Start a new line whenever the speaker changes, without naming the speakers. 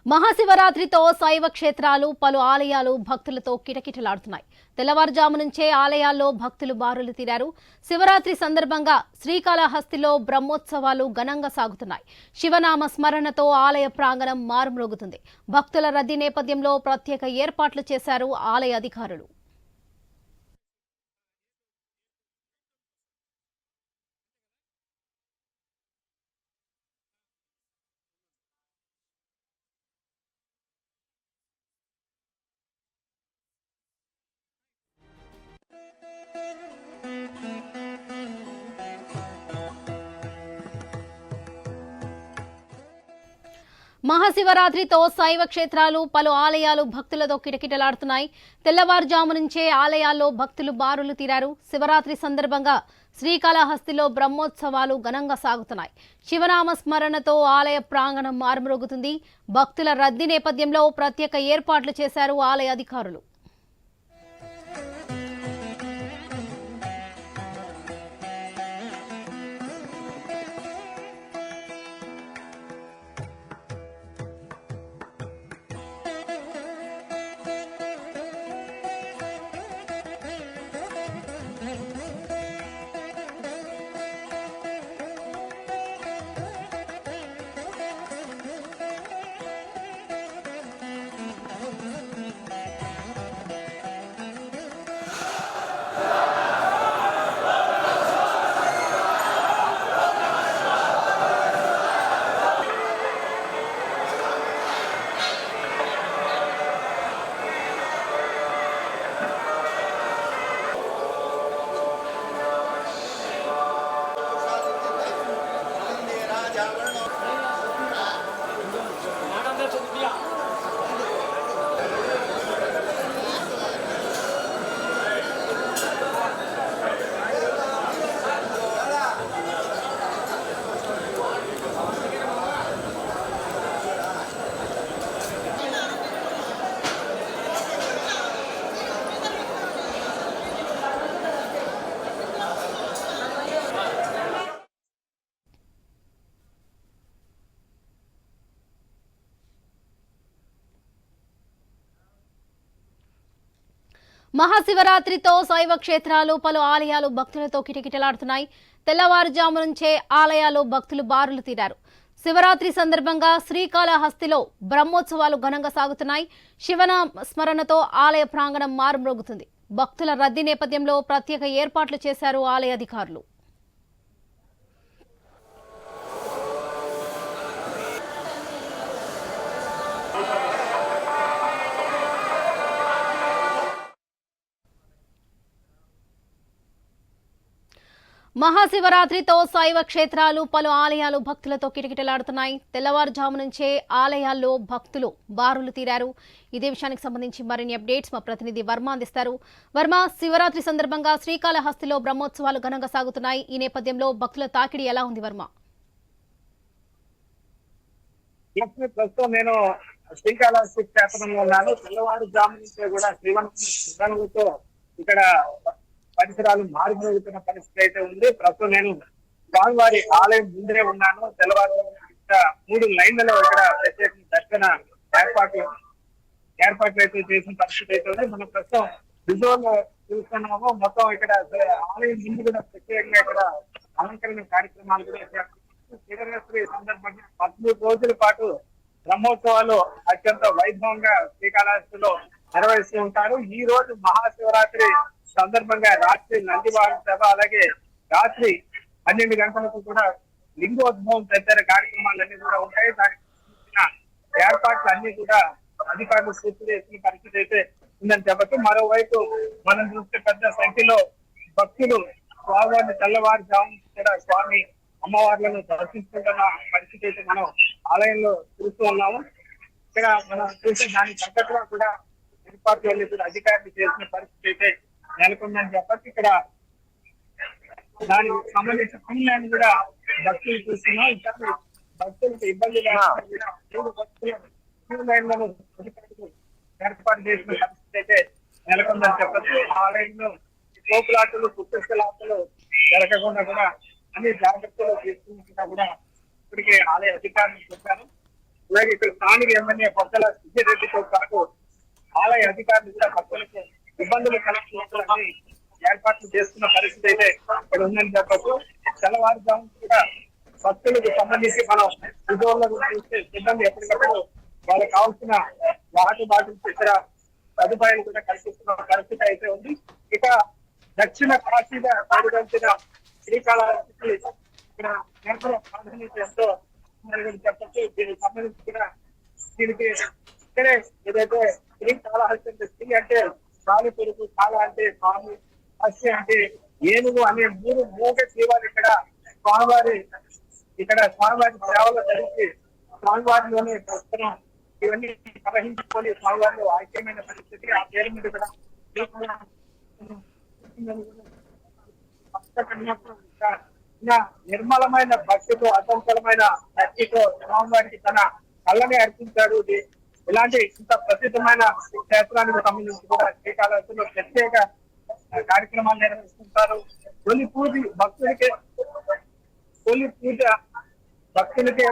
మహాశివరాత్రితో శైవ క్షేత్రాలు పలు ఆలయాలు భక్తులతో కిటకిటలాడుతున్నాయి. తెల్లవారుజాము నుంచే ఆలయాల్లో భక్తులు బారులు తీరారు. శివరాత్రి సందర్భంగా శ్రీకాళహస్తిలో బ్రహ్మోత్సవాలు ఘనంగా సాగుతున్నాయి. శివనామ స్మరణతో ఆలయ ప్రాంగణం మారుమ్రోగుతుంది. భక్తుల రద్దీ నేపథ్యంలో ప్రత్యేక ఏర్పాట్లు చేశారు ఆలయ అధికారులు. మహాశివరాత్రితో శైవ క్షేత్రాలు పలు ఆలయాలు భక్తులతో కిటకిటలాడుతున్నాయి. తెల్లవారుజాము నుంచే ఆలయాల్లో భక్తులు బారులు తీరారు. శివరాత్రి సందర్భంగా శ్రీకాళహస్తిలో బ్రహ్మోత్సవాలు ఘనంగా సాగుతున్నాయి. శివనామ స్మరణతో ఆలయ ప్రాంగణం మారుమ్రోగుతుంది. భక్తుల రద్దీ నేపథ్యంలో ప్రత్యేక ఏర్పాట్లు చేశారు ఆలయ అధికారులు. మహాశివరాత్రితో శైవ క్షేత్రాలు పలు ఆలయాలు భక్తులతో కిటకిటలాడుతున్నాయి. తెల్లవారుజాము నుంచే ఆలయాల్లో భక్తులు బారులు తీరారు. శివరాత్రి సందర్భంగా శ్రీకాళహస్తిలో బ్రహ్మోత్సవాలు ఘనంగా సాగుతున్నాయి. శివనామ స్మరణతో ఆలయ ప్రాంగణం మారుమ్రోగుతుంది. భక్తుల రద్దీ నేపథ్యంలో ప్రత్యేక ఏర్పాట్లు చేశారు ఆలయ అధికారులు. మహాశివరాత్రితో శైవ క్షేత్రాలు పలు ఆలయాలు భక్తులతో కిటకిటలాడుతున్నాయి. తెల్లవారుజాము నుంచే ఆలయాల్లో భక్తులు బారులు తీరారు. ఇదే విషయానికి సంబంధించి మరిన్ని అప్డేట్స్ మా ప్రతినిధి వర్మ అందిస్తారు. వర్మ, శివరాత్రి సందర్భంగా శ్రీకాళహస్తిలో బ్రహ్మోత్సవాలు ఘనంగా సాగుతున్నాయి. ఈ నేపథ్యంలో భక్తుల తాకిడి ఎలా ఉంది వర్మ?
ప్రస్తుతం నేను శ్రీకాళహస్తి క్షేత్రంలో ఉన్నాను. తెల్లవారుజాము నుంచే కూడా శ్రీవనంతో ఇక్కడ పరిసరాలు మారుమోగుతున్న పరిస్థితి అయితే ఉంది. ప్రస్తుతం నేను స్వామివారి ఆలయం ముందే ఉన్నాను. తెల్లవారు 3 లైన్లలో ఇక్కడ ప్రత్యేక దర్శన ఏర్పాట్లు అయితే చేసిన పరిస్థితి అయితే ఉంది. మనం ప్రస్తుతం విజువల్ చూస్తున్నాము. మొత్తం ఇక్కడ ఆలయం ముందు కూడా ప్రత్యేకంగా ఇక్కడ అలంకరణ కార్యక్రమాలు కూడా శివరాత్రి సందర్భంగా 13 రోజుల పాటు బ్రహ్మోత్సవాలు అత్యంత వైభవంగా శ్రీకాళహస్తిలో నిర్వహిస్తూ ఉంటారు. ఈ రోజు మహాశివరాత్రి సందర్భంగా రాత్రి నందివాహన సభ, అలాగే రాత్రి 12 గంటలకు కూడా లింగోద్భవం తదితర కార్యక్రమాలన్నీ కూడా ఉంటాయి. దానికి సంబంధించిన ఏర్పాట్లు అన్ని కూడా అధికారులు పూర్తి చేసిన పరిస్థితి అయితే ఉందని చెప్పచ్చు. మరోవైపు మనం చూస్తే పెద్ద సంఖ్యలో భక్తులు స్వామివారిని తెల్లవారుజాము కూడా స్వామి అమ్మవార్లను దర్శించుకుంటున్న పరిస్థితి అయితే మనం ఆలయంలో చూస్తూ ఉన్నాము. ఇక్కడ మనం చూసే దానికి తగ్గట్టుగా కూడా ఏర్పాట్లు కూడా అధికారులు చేసిన పరిస్థితి అయితే నెలకొందని చెప్పచ్చు. ఇక్కడ దానికి సంబంధించిన పనులను కూడా భక్తులు చూస్తున్నాం. ఇక్కడ భక్తులకు ఇబ్బంది ఏర్పాటు చేసిన పరిస్థితి అయితే నెలకొందని చెప్పచ్చు. ఆలయంలో తోపులాటలు, కుక్కలాటలు జరగకుండా కూడా అన్ని జాగ్రత్తలు తీసుకుంటున్నా కూడా ఇప్పటికే ఆలయ అధికారులు చెప్పారు. అలాగే ఇక్కడ స్థానిక ఎమ్మెల్యే పక్కల రెడ్డితో పాటు ఆలయ అధికారులు కూడా భక్తులకు ఇబ్బందులు కలగకుండా ఏర్పాట్లు చేస్తున్న పరిస్థితి అయితే ఇక్కడ ఉందని చెప్పచ్చు. తెల్లవారుజాము కూడా భక్తులకు సంబంధించి మనం విజువల్లో చూస్తే సిబ్బంది ఎప్పటికప్పుడు వాళ్ళకి కావాల్సిన వాటర్ బాటిల్స్ ఇక్కడ సదుపాయాలు కూడా కల్పిస్తున్న పరిస్థితి అయితే ఉంది. ఇక దక్షిణ కాశీగా పరిగణించిన శ్రీకాళహస్తి ఇక్కడ నేతల ప్రాధాన్యత ఎంతో చెప్పచ్చు. దీనికి సంబంధించి కూడా దీనికి ఇక్కడే ఏదైతే శ్రీకాళహస్తి అంటే శ్రీ అంటే కాలు పెరుగు, కాళ అంటే స్వామి, హస్తి అంటే ఏనుగు అనే మూడు మూగ జీవాలు ఇక్కడ స్వామివారి సేవలు జరిగి స్వామివారిలోనే ప్రస్తుతం ఇవన్నీ ప్రవహించుకొని స్వామివారిలో ఐక్యమైన పరిస్థితి. ఆ పేరు మీద కూడా నిర్మలమైన భక్తితో అసంకలమైన భక్తితో స్వామివారికి తన కళ్ళని అర్పించాడు. ఇలాంటి ఇంత ప్రసిద్ధమైన క్షేత్రానికి సంబంధించి కూడా శ్రీకాళహస్తిలో ప్రత్యేక కార్యక్రమాలు నిర్వహిస్తుంటారు. తొలి పూజ భక్తులకే